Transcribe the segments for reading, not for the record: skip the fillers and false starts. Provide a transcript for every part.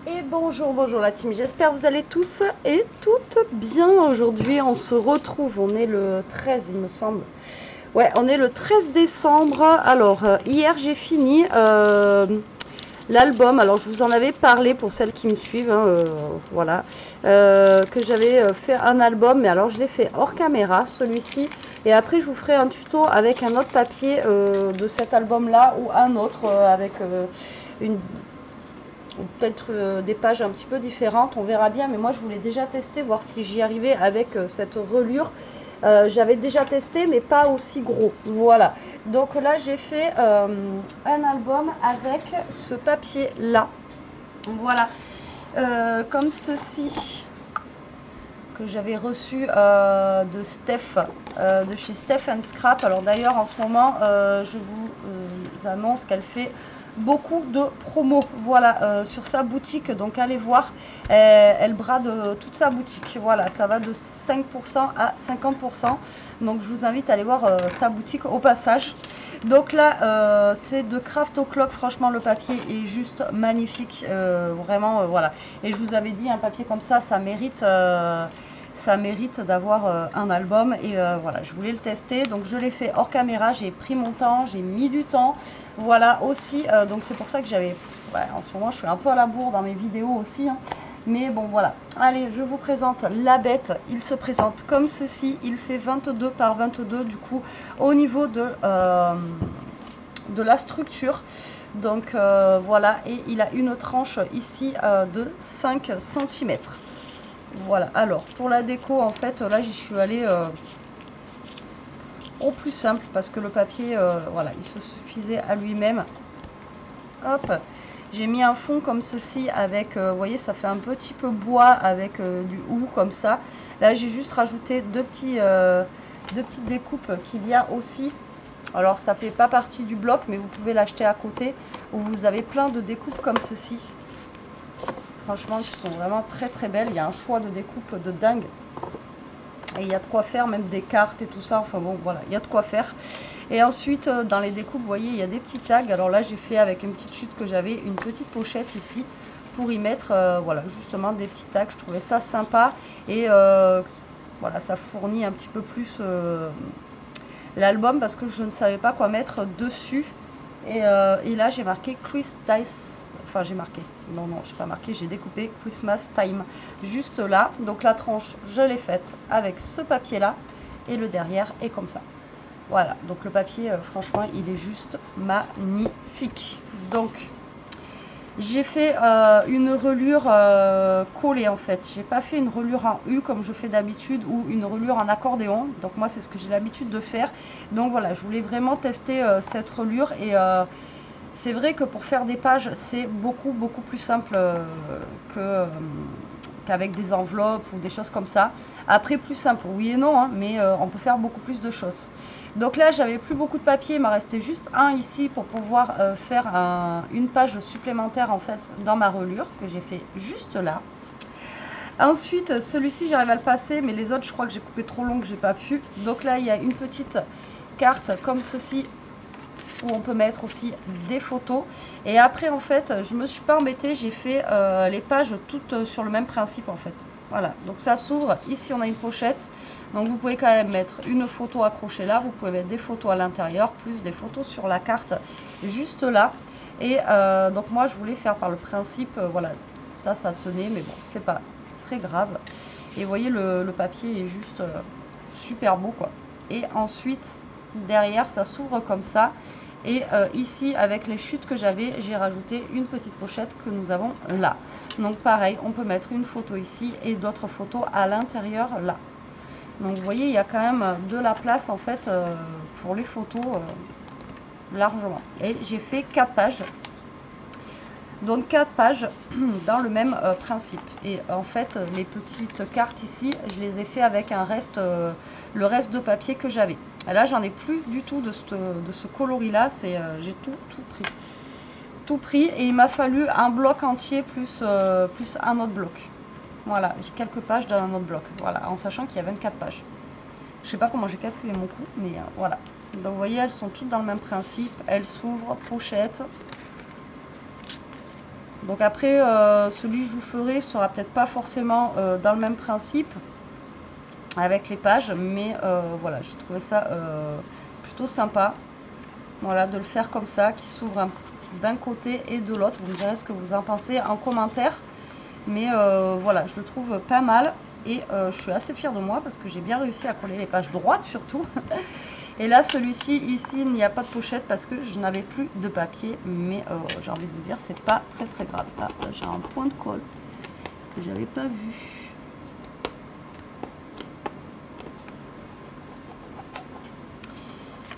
Et bonjour, bonjour la team, j'espère que vous allez tous et toutes bien. Aujourd'hui on se retrouve, on est le 13 il me semble. Ouais, on est le 13 décembre. Alors, hier j'ai fini l'album. Alors je vous en avais parlé pour celles qui me suivent, hein, voilà. Que j'avais fait un album, mais alors je l'ai fait hors caméra, celui-ci. Et après je vous ferai un tuto avec un autre papier de cet album-là ou un autre avec une ou peut-être des pages un petit peu différentes, on verra bien, mais moi je voulais déjà tester, voir si j'y arrivais avec cette relure. J'avais déjà testé, mais pas aussi gros. Voilà. Donc là, j'ai fait un album avec ce papier-là. Voilà. Comme ceci, que j'avais reçu de Steph, de chez Steph and Scrap. Alors d'ailleurs, en ce moment, je vous annonce qu'elle fait beaucoup de promos, voilà, sur sa boutique, donc allez voir, elle brade toute sa boutique, voilà, ça va de 5% à 50%, donc je vous invite à aller voir sa boutique au passage. Donc là, c'est de Craft O'Clock, franchement le papier est juste magnifique, vraiment, voilà, et je vous avais dit, un papier comme ça mérite... ça mérite d'avoir un album et voilà, je voulais le tester, donc je l'ai fait hors caméra, j'ai pris mon temps, j'ai mis du temps, voilà aussi, donc c'est pour ça que j'avais, ouais, en ce moment je suis un peu à la bourre dans mes vidéos aussi, hein. Mais bon voilà, allez, je vous présente la bête. Il se présente comme ceci, il fait 22 par 22 du coup au niveau de la structure, donc voilà, et il a une tranche ici de 5 cm. Voilà, alors pour la déco, en fait, là j'y suis allée au plus simple parce que le papier, voilà, il se suffisait à lui-même. Hop, j'ai mis un fond comme ceci avec, vous voyez, ça fait un petit peu bois avec du hou comme ça. Là, j'ai juste rajouté deux petites découpes qu'il y a aussi. Alors, ça fait pas partie du bloc, mais vous pouvez l'acheter à côté où vous avez plein de découpes comme ceci. Franchement, elles sont vraiment très très belles. Il y a un choix de découpe de dingue. Et il y a de quoi faire, même des cartes et tout ça. Enfin bon, voilà, il y a de quoi faire. Et ensuite, dans les découpes, vous voyez, il y a des petits tags. Alors là, j'ai fait avec une petite chute que j'avais, une petite pochette ici pour y mettre, voilà, justement des petits tags. Je trouvais ça sympa. Et voilà, ça fournit un petit peu plus l'album parce que je ne savais pas quoi mettre dessus. Et là, j'ai marqué Chris Dice. Enfin, j'ai marqué. Non, non, j'ai pas marqué. J'ai découpé Christmas Time juste là. Donc la tranche, je l'ai faite avec ce papier-là. Et le derrière est comme ça. Voilà. Donc le papier, franchement, il est juste magnifique. Donc, j'ai fait une relure collée en fait. J'ai pas fait une relure en U comme je fais d'habitude ou une relure en accordéon. Donc moi c'est ce que j'ai l'habitude de faire. Donc voilà, je voulais vraiment tester cette relure et c'est vrai que pour faire des pages c'est beaucoup plus simple que qu'avec des enveloppes ou des choses comme ça. Après plus simple, oui et non, hein, mais on peut faire beaucoup plus de choses. Donc là j'avais plus beaucoup de papier, il m'a resté juste un ici pour pouvoir faire une page supplémentaire en fait dans ma relure que j'ai fait juste là. Ensuite celui-ci j'arrive à le passer, mais les autres je crois que j'ai coupé trop long que j'ai pas pu. Donc là il y a une petite carte comme ceci où on peut mettre aussi des photos. Et après en fait je me suis pas embêtée, j'ai fait les pages toutes sur le même principe en fait. Voilà, donc ça s'ouvre, ici on a une pochette, donc vous pouvez quand même mettre une photo accrochée là, vous pouvez mettre des photos à l'intérieur, plus des photos sur la carte juste là. Et donc moi je voulais faire par le principe, voilà, ça tenait, mais bon c'est pas très grave. Et vous voyez le papier est juste super beau quoi. Et ensuite derrière ça s'ouvre comme ça. Et ici avec les chutes que j'avais, j'ai rajouté une petite pochette que nous avons là. Donc pareil, on peut mettre une photo ici et d'autres photos à l'intérieur là. Donc vous voyez, il y a quand même de la place en fait pour les photos largement. Et j'ai fait 4 pages. Donc 4 pages dans le même principe. Et en fait, les petites cartes ici, je les ai fait avec un reste, le reste de papier que j'avais. Et là, j'en ai plus du tout de ce coloris-là. J'ai tout pris. Tout pris. Et il m'a fallu un bloc entier plus un autre bloc. Voilà, j'ai quelques pages dans un autre bloc. Voilà, en sachant qu'il y a 24 pages. Je sais pas comment j'ai calculé mon coût, mais voilà. Donc vous voyez, elles sont toutes dans le même principe. Elles s'ouvrent, pochette. Donc après, celui que je vous ferai sera peut-être pas forcément dans le même principe avec les pages, mais voilà, j'ai trouvé ça plutôt sympa. Voilà, de le faire comme ça, qui s'ouvre d'un côté et de l'autre. Vous me direz ce que vous en pensez en commentaire. Mais voilà, je le trouve pas mal. Et je suis assez fière de moi parce que j'ai bien réussi à coller les pages droites surtout. Et là, celui-ci, ici, il n'y a pas de pochette parce que je n'avais plus de papier. Mais j'ai envie de vous dire, c'est pas très très grave. Ah, là, j'ai un point de colle que j'avais pas vu.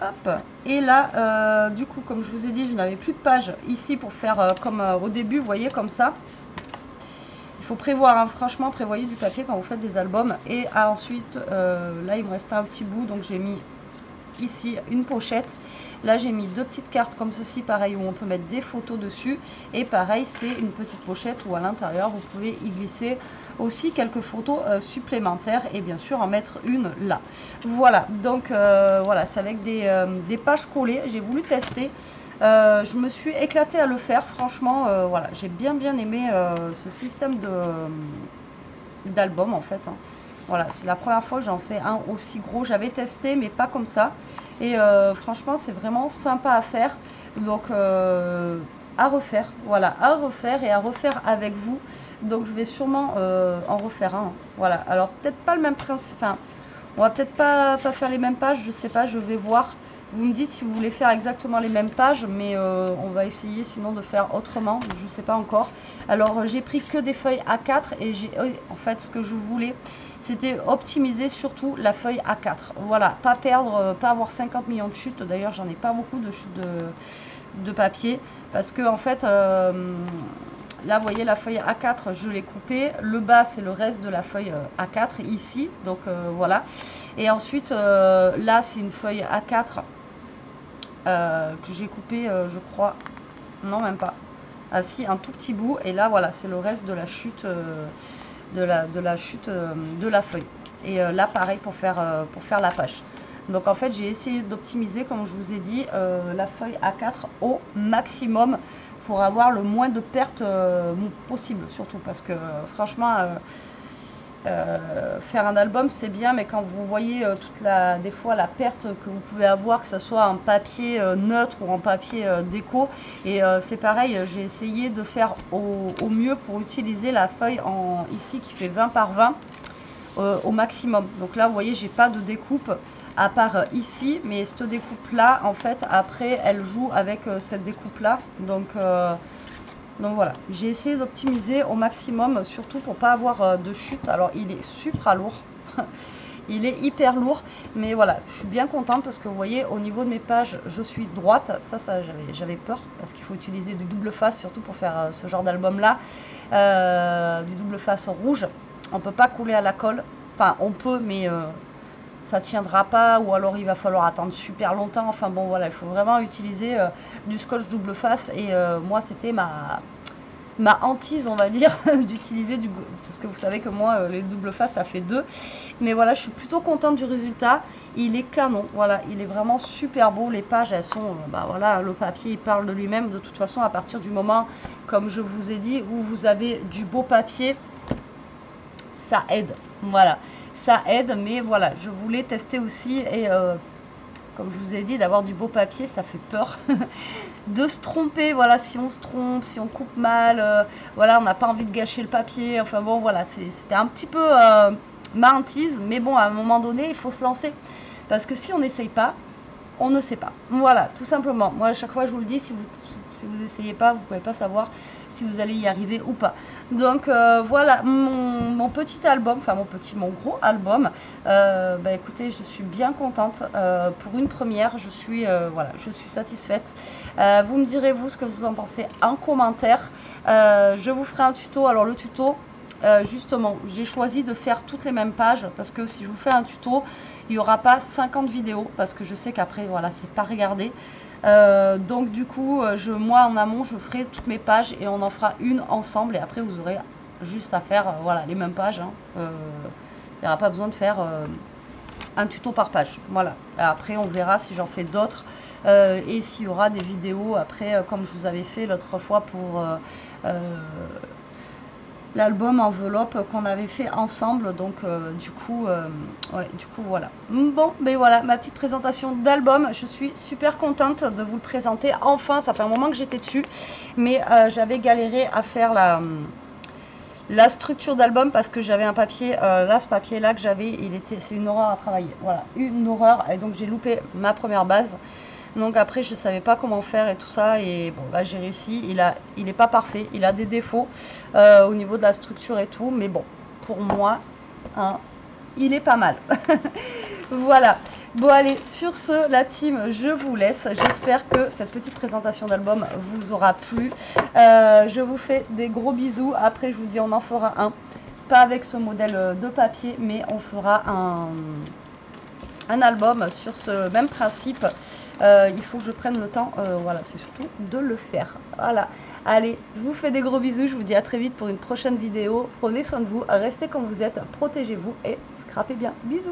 Hop. Et là, du coup, comme je vous ai dit, je n'avais plus de page ici pour faire comme au début, vous voyez, comme ça. Il faut prévoir, hein, franchement, prévoyez du papier quand vous faites des albums. Et ensuite, là, il me restait un petit bout, donc j'ai mis ici une pochette. Là, j'ai mis 2 petites cartes comme ceci, pareil, où on peut mettre des photos dessus. Et pareil, c'est une petite pochette où à l'intérieur, vous pouvez y glisser aussi quelques photos supplémentaires et bien sûr en mettre une là. Voilà, donc voilà, c'est avec des pages collées. J'ai voulu tester. Je me suis éclatée à le faire, franchement, voilà, j'ai bien aimé ce système d'album en fait, hein. Voilà, c'est la première fois que j'en fais un aussi gros. J'avais testé, mais pas comme ça. Et franchement, c'est vraiment sympa à faire. Donc, à refaire. Voilà, à refaire et à refaire avec vous. Donc, je vais sûrement en refaire un. Voilà, alors peut-être pas le même principe. Enfin, on va peut-être pas faire les mêmes pages. Je sais pas, je vais voir. Vous me dites si vous voulez faire exactement les mêmes pages, mais on va essayer sinon de faire autrement. Je ne sais pas encore. Alors, j'ai pris que des feuilles A4 et en fait, ce que je voulais, c'était optimiser surtout la feuille A4. Voilà, pas perdre, pas avoir 50 millions de chutes. D'ailleurs, j'en ai pas beaucoup de chutes de papier parce que en fait, là, vous voyez la feuille A4, je l'ai coupée. Le bas, c'est le reste de la feuille A4 ici. Donc voilà. Et ensuite, là, c'est une feuille A4 que j'ai coupée, je crois. Non, même pas. Ah si, un tout petit bout. Et là, voilà, c'est le reste de la chute. De la chute de la feuille. Et là, pareil pour faire la page. Donc, en fait, j'ai essayé d'optimiser, comme je vous ai dit, la feuille A4 au maximum pour avoir le moins de pertes possible, surtout parce que franchement, faire un album c'est bien, mais quand vous voyez des fois la perte que vous pouvez avoir, que ce soit en papier neutre ou en papier déco, et c'est pareil, j'ai essayé de faire au mieux pour utiliser la feuille ici qui fait 20 par 20 au maximum. Donc là vous voyez, j'ai pas de découpe à part ici, mais cette découpe là en fait après elle joue avec cette découpe là, donc voilà, j'ai essayé d'optimiser au maximum, surtout pour pas avoir de chute. Alors il est super lourd, il est hyper lourd, mais voilà, je suis bien contente parce que vous voyez, au niveau de mes pages, je suis droite. Ça j'avais peur parce qu'il faut utiliser du double face, surtout pour faire ce genre d'album là, du double face rouge. On peut pas couler à la colle, enfin on peut, mais ça tiendra pas, ou alors il va falloir attendre super longtemps. Enfin bon voilà, il faut vraiment utiliser du scotch double face, et moi c'était ma hantise, on va dire, d'utiliser parce que vous savez que moi les double face ça fait 2, mais voilà, je suis plutôt contente du résultat. Il est canon, voilà, il est vraiment super beau. Les pages elles sont bah voilà, le papier il parle de lui-même de toute façon. À partir du moment, comme je vous ai dit, où vous avez du beau papier, ça aide, voilà, ça aide. Mais voilà, je voulais tester aussi, et comme je vous ai dit, d'avoir du beau papier, ça fait peur de se tromper. Voilà, si on se trompe, si on coupe mal, voilà, on n'a pas envie de gâcher le papier. Enfin bon, voilà, c'était un petit peu ma hantise, mais bon, à un moment donné, il faut se lancer, parce que si on n'essaye pas, on ne sait pas. Voilà, tout simplement. Moi, à chaque fois, je vous le dis, si vous essayez pas, vous pouvez pas savoir si vous allez y arriver ou pas. Donc voilà, mon petit album, enfin mon gros album. Bah écoutez, je suis bien contente. Pour une première, je suis voilà, je suis satisfaite. Vous me direz vous ce que vous en pensez en commentaire. Je vous ferai un tuto. Alors le tuto, justement, j'ai choisi de faire toutes les mêmes pages parce que si je vous fais un tuto, il n'y aura pas 50 vidéos parce que je sais qu'après, voilà, c'est pas regardé. Donc du coup, moi en amont, je ferai toutes mes pages et on en fera une ensemble, et après vous aurez juste à faire voilà, les mêmes pages, hein. Il n'y aura pas besoin de faire un tuto par page. Voilà. Après, on verra si j'en fais d'autres et s'il y aura des vidéos après, comme je vous avais fait l'autre fois pour l'album enveloppe qu'on avait fait ensemble. Donc, du coup, voilà. Bon, ben voilà, ma petite présentation d'album. Je suis super contente de vous le présenter. Enfin, ça fait un moment que j'étais dessus, mais j'avais galéré à faire la structure d'album parce que j'avais un papier, là ce papier là que j'avais, c'est une horreur à travailler, voilà, une horreur, et donc j'ai loupé ma première base. Donc après je savais pas comment faire et tout ça, et bon là j'ai réussi. Il est pas parfait, il a des défauts au niveau de la structure et tout, mais bon, pour moi hein, il est pas mal. Voilà. Bon allez, sur ce, la team, je vous laisse. J'espère que cette petite présentation d'album vous aura plu. Je vous fais des gros bisous. Après, je vous dis, on en fera un. Pas avec ce modèle de papier, mais on fera un album sur ce même principe. Il faut que je prenne le temps, voilà, c'est surtout de le faire. Voilà. Allez, je vous fais des gros bisous. Je vous dis à très vite pour une prochaine vidéo. Prenez soin de vous, restez comme vous êtes, protégez-vous et scrapez bien. Bisous.